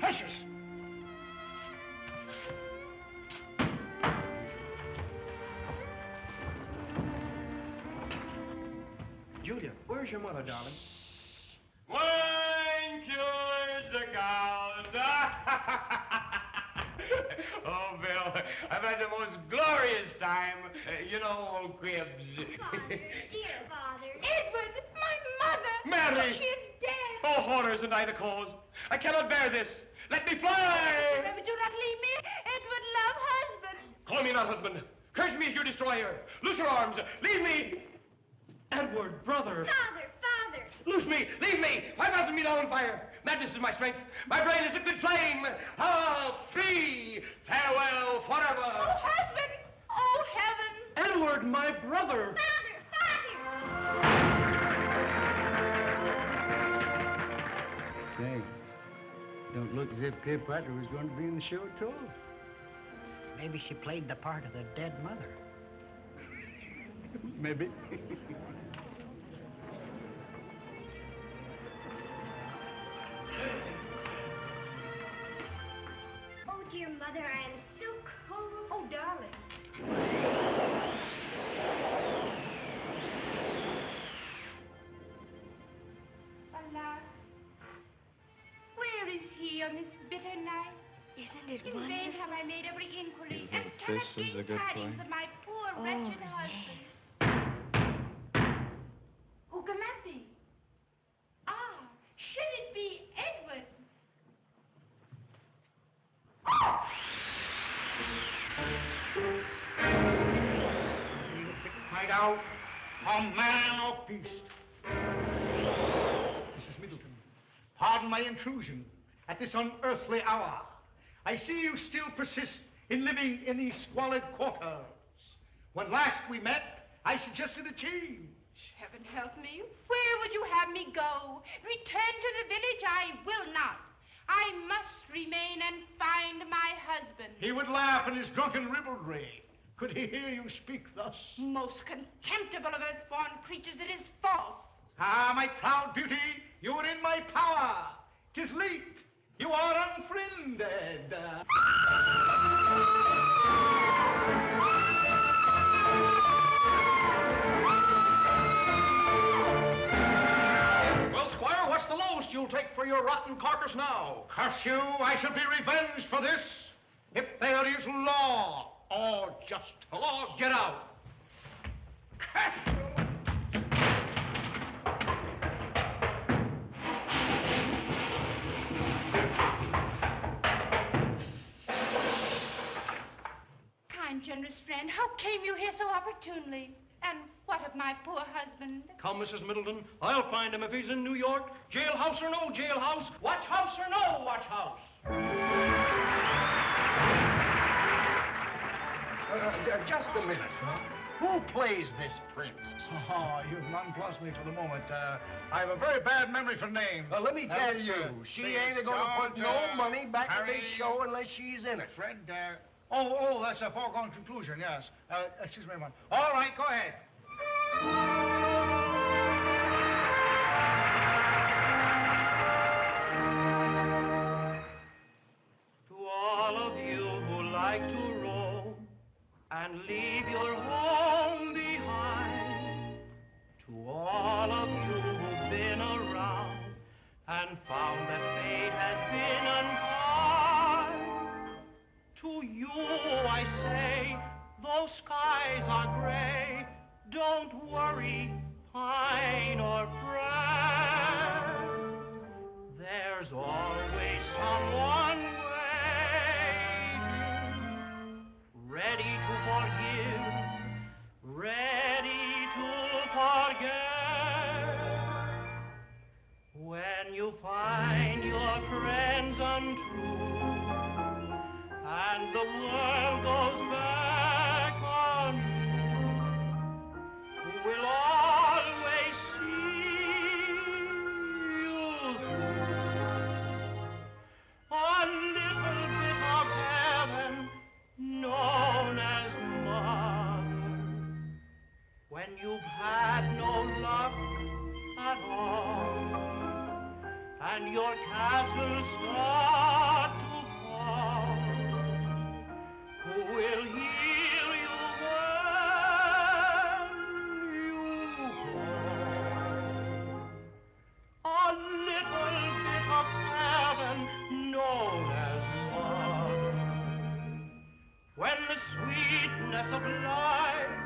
Precious. Julia, where's your mother, darling? Wine cures the gout. Oh, Bill, I've had the most glorious time. You know, old Cribbs. Father, dear father. Edward, my mother. Mary! She is dead. Oh, horrors and night cause. I cannot bear this. Let me fly! Remember, do not leave me. Edward, love husband. Call me not husband. Curse me as your destroyer. Loose your arms. Leave me. Edward, brother. Father, father. Loose me. Leave me. Why doesn't me now on fire? Madness is my strength. My brain is liquid flame. Ah, free. Farewell forever. Oh, husband. Oh, heaven. Edward, my brother. Father, father. Say, don't look as if Cleopatra was going to be in the show at all. Maybe she played the part of the dead mother. Maybe. Oh, dear mother, I am so cold. Oh, darling. Alas, where is he on this bitter night? Isn't it In wonderful? vain have I made every inquiry, You and think cannot this is a gain good tidings play? of my poor, Oh, wretched yes. husband. Who can that be? Ah, should it be Edward? Find out, a man or beast. Mrs. Middleton, pardon my intrusion at this unearthly hour. I see you still persist in living in these squalid quarters. When last we met, I suggested a change. Heaven help me. Where would you have me go? Return to the village? I will not. I must remain and find my husband. He would laugh in his drunken ribaldry. Could he hear you speak thus? Most contemptible of earth-born creatures, it is false. Ah, my proud beauty, you are in my power. 'Tis late. You are unfriended. Well, Squire, what's the lowest you'll take for your rotten carcass now? Curse you, I shall be revenged for this. If there is law or justice. Hello, get out. Curse you! dearest friend. How came you here so opportunely? And what of my poor husband? Come, Mrs. Middleton. I'll find him if he's in New York. Jailhouse or no jailhouse. Watch house or no watch house. Just a minute. Who plays this prince? Oh, you've nonplussed me for the moment. I have a very bad memory for names. Let me tell you, she ain't going to put no money back in this show unless she's in it. Fred, that's a foregone conclusion, yes. Excuse me a moment. All right, go ahead. To all of you who like to roam and leave your home behind, to all of you who've been around and found that fate has been unkind, to you I say, though skies are gray, don't worry, pine or fret. There's always someone waiting, ready to forgive, ready to forget. When you find your friends untrue and the world goes back on you, will always see you through. A little bit of heaven known as mother. When you've had no luck at all and your castles start to fall, who will heal you when you fall? A little bit of heaven known as mother. When the sweetness of life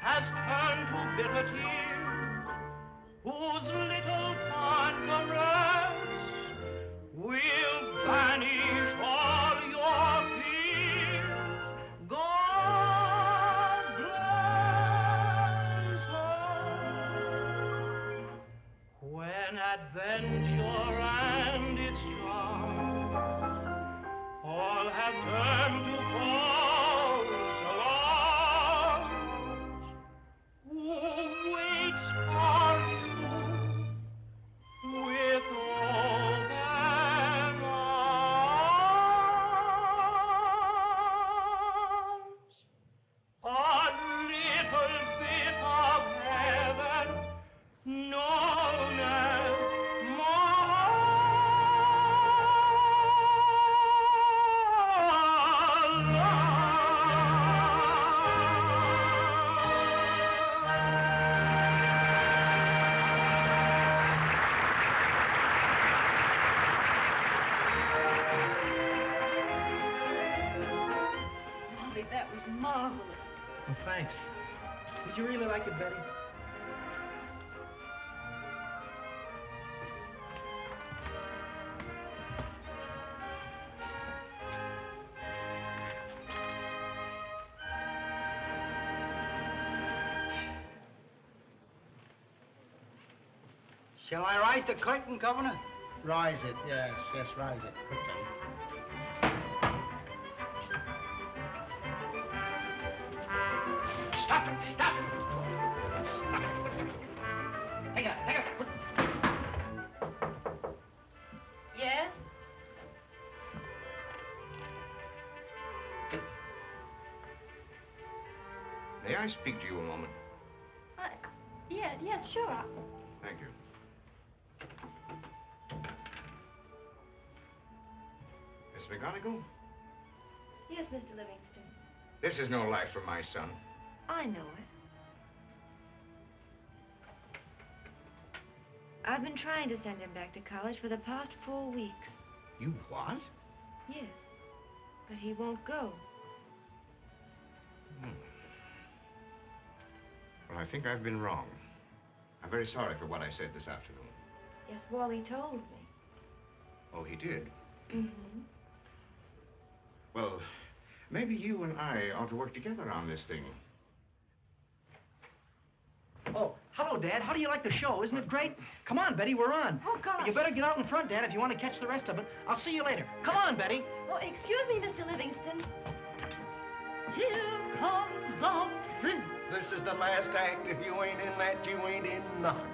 has turned to bitter tears, whose little fond caress will banish all your fears. God bless her. When adventure and its charm all have turned to false alarms, who waits for you with open arms? A little bit of heaven known as Molly, that was marvelous. Well, thanks. Did you really like it, Betty? Shall I rise the curtain, Governor? Rise it, yes, rise it. Quickly. Stop it! Stop it! Stop it! Take it! Quick. Yes? May I speak to you a moment? Yes, sure. Thank you. Miss McGonagall, Yes, Mr. Livingston. this is no life for my son. I know it. I've been trying to send him back to college for the past 4 weeks. You what? Yes, but he won't go. Well, I think I've been wrong. I'm very sorry for what I said this afternoon. Yes, Wally told me. Oh, he did? Mm-hmm. Well, Maybe you and I ought to work together on this thing. Oh, hello, Dad. How do you like the show? Isn't it great? Come on, Betty, we're on. Oh, gosh. You better get out in front, Dad, if you want to catch the rest of it. I'll see you later. Come on, Betty. Oh, excuse me, Mr. Livingston. Here comes the prince. This is the last act. If you ain't in that, you ain't in nothing.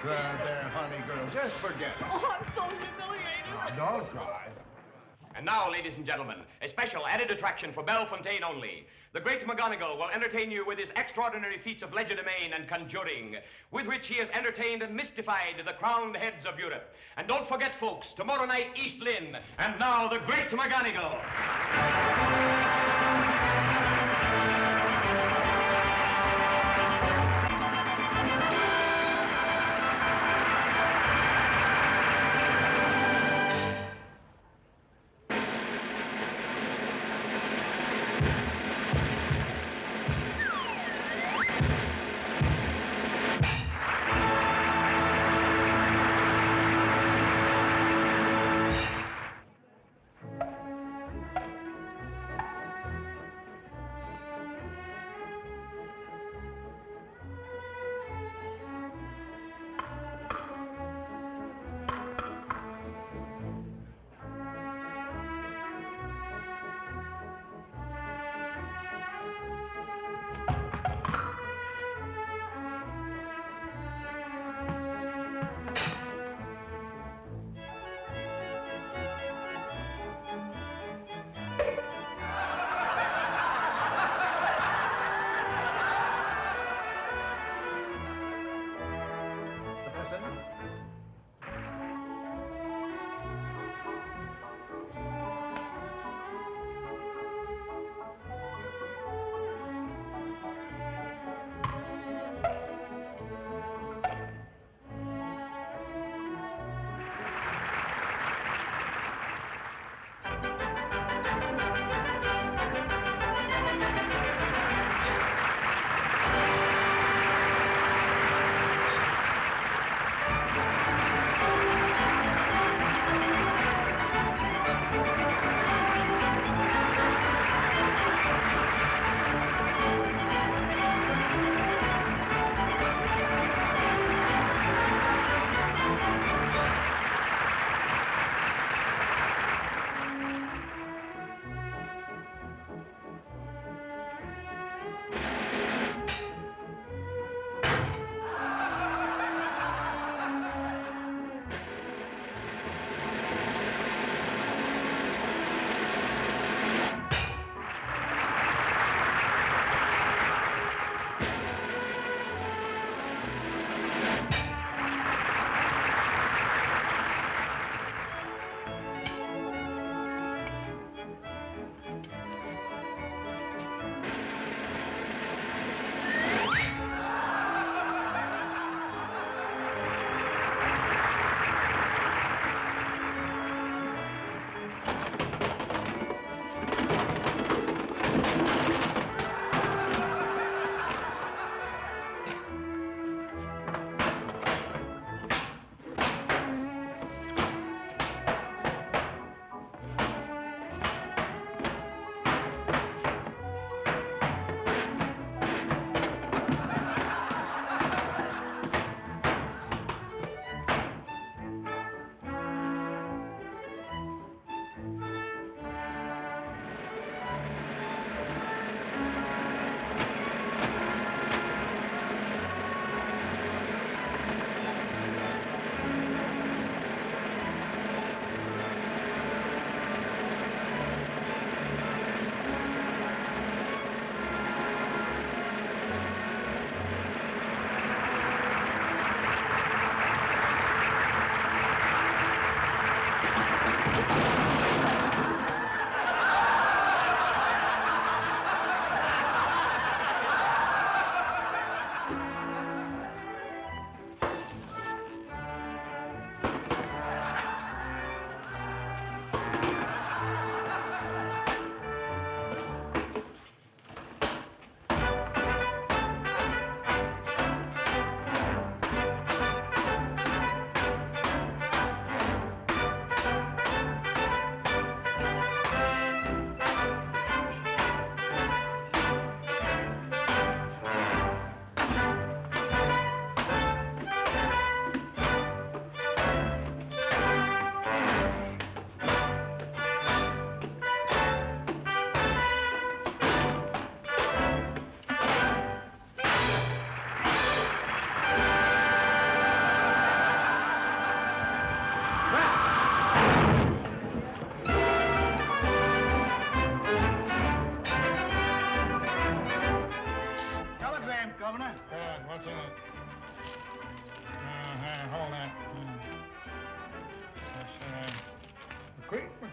There, honey girl, just forget it. Oh, I'm so humiliated. Now, don't cry. And now, ladies and gentlemen, a special added attraction for Bellefontaine only. The great McGonagall will entertain you with his extraordinary feats of legerdemain and conjuring, with which he has entertained and mystified the crowned heads of Europe. And don't forget, folks, tomorrow night, East Lynne. And now, the great McGonagall.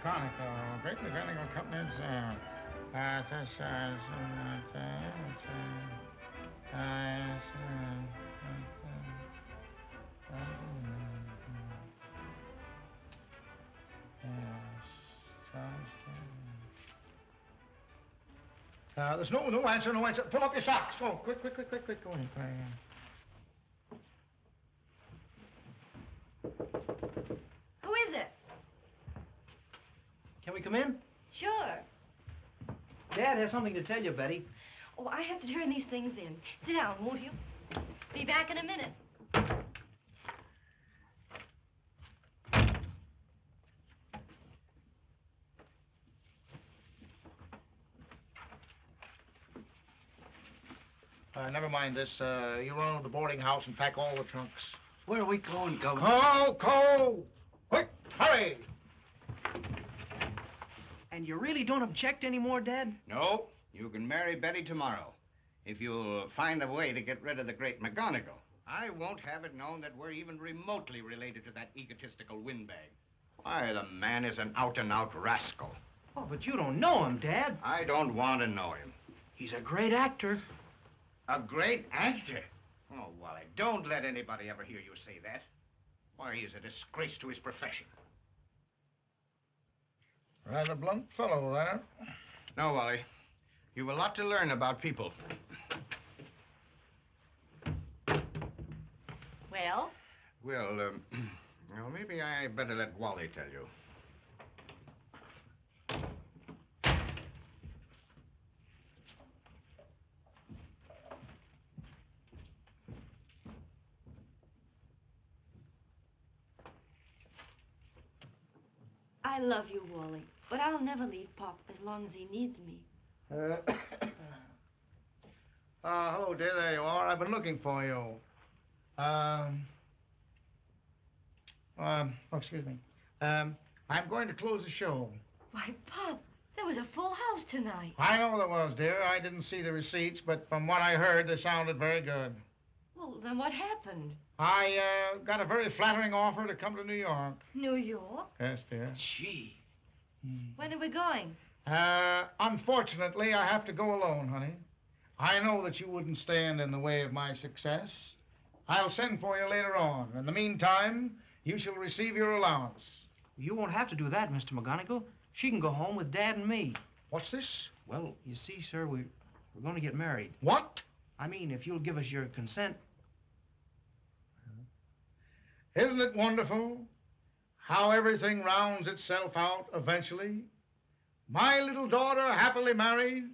Mechanical. Great Mechanical Company. There's no answer, no answer. Pull up your socks. Oh, quick. Go in. Who is it? Can we come in? Sure. Dad has something to tell you, Betty. Oh, I have to turn these things in. Sit down, won't you? Be back in a minute. Never mind this. You run to the boarding house and pack all the trunks. Where are we going, Governor? Go! Quick, hurry! And you really don't object anymore, Dad? No, you can marry Betty tomorrow. If you'll find a way to get rid of the great McGonagall. I won't have it known that we're even remotely related to that egotistical windbag. Why, the man is an out-and-out rascal. Oh, but you don't know him, Dad. I don't want to know him. He's a great actor. A great actor? Oh, Wally, don't let anybody ever hear you say that. Why, he's a disgrace to his profession. Rather blunt fellow, that. No, Wally. You've a lot to learn about people. Well? Well, well, maybe I better let Wally tell you. I love you, Wally, but I'll never leave Pop as long as he needs me. Hello, dear. There you are. I've been looking for you. Excuse me. I'm going to close the show. Why, Pop, there was a full house tonight. I know there was, dear. I didn't see the receipts, but from what I heard, they sounded very good. Well, then what happened? I got a very flattering offer to come to New York. New York? Yes, dear. Gee. When are we going? Unfortunately, I have to go alone, honey. I know that you wouldn't stand in the way of my success. I'll send for you later on. In the meantime, you shall receive your allowance. You won't have to do that, Mr. McGonagall. She can go home with Dad and me. What's this? Well, you see, sir, we're going to get married. What? I mean, if you'll give us your consent. Isn't it wonderful how everything rounds itself out eventually? My little daughter happily married,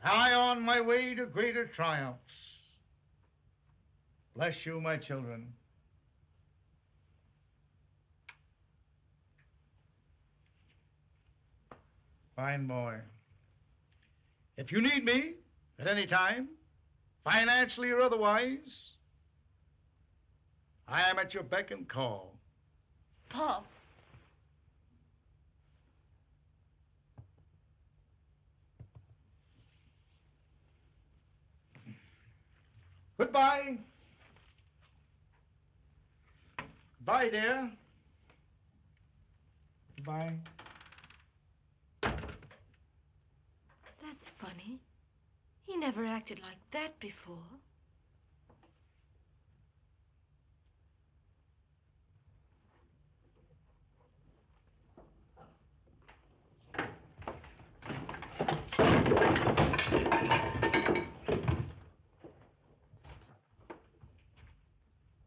I on my way to greater triumphs. Bless you, my children. Fine boy. If you need me at any time, financially or otherwise, I am at your beck and call. Pop. Goodbye. Goodbye, dear. Goodbye. That's funny. He never acted like that before.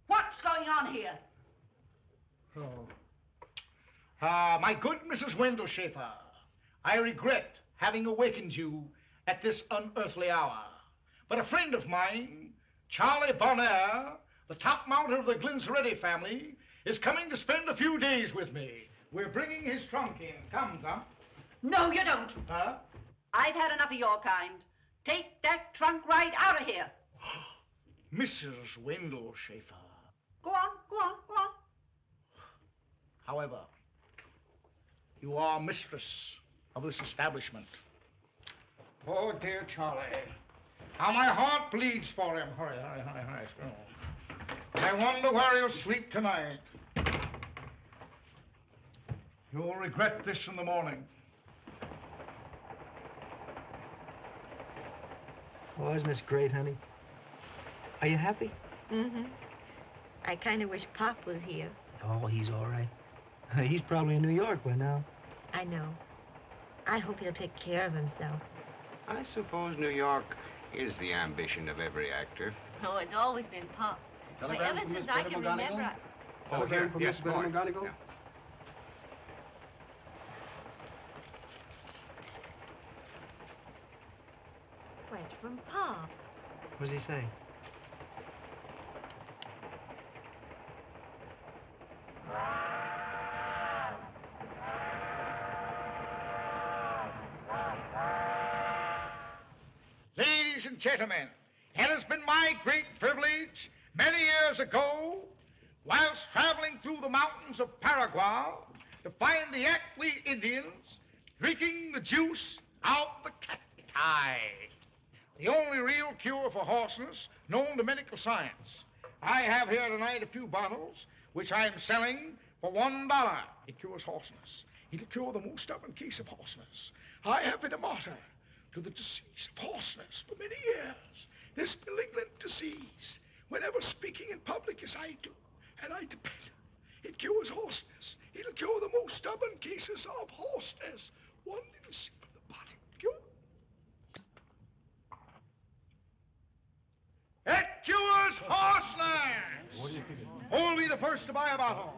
What's going on here? My good Mrs. Wendell Schaefer, I regret having awakened you at this unearthly hour. But a friend of mine, Charlie Bonaire, the top mounter of the Glinceretti family, is coming to spend a few days with me. We're bringing his trunk in. Come. No, you don't. Huh? I've had enough of your kind. Take that trunk right out of here. Mrs. Wendell Schaefer. Go on. However, you are mistress of this establishment. Oh, dear Charlie. How my heart bleeds for him. Hurry. I wonder where he'll sleep tonight. You'll regret this in the morning. Oh, isn't this great, honey? Are you happy? Mm-hmm. I kind of wish Pop was here. Oh, he's all right. He's probably in New York by now. I know. I hope he'll take care of himself. I suppose New York is the ambition of every actor. Oh, it's always been Pop. Why, Telegram ever from since Miss I Betty can McGonigal? remember. Telegram from Miss Betty McGonigal? Yeah. Why, it's from Pop. What does he say? Ladies and gentlemen, it has been my great privilege many years ago, whilst traveling through the mountains of Paraguay, to find the Ackley Indians drinking the juice out the cacti. The only real cure for hoarseness known to medical science. I have here tonight a few bottles, which I am selling for $1. It cures hoarseness. It'll cure the most stubborn case of hoarseness. I have been a martyr to the disease of hoarseness for many years. This malignant disease, whenever speaking in public as I do, and I depend, it cures hoarseness. It'll cure the most stubborn cases of hoarseness. One little sip of the bottle. Cure. It cures hoarseness! Who'll be the first to buy a bottle?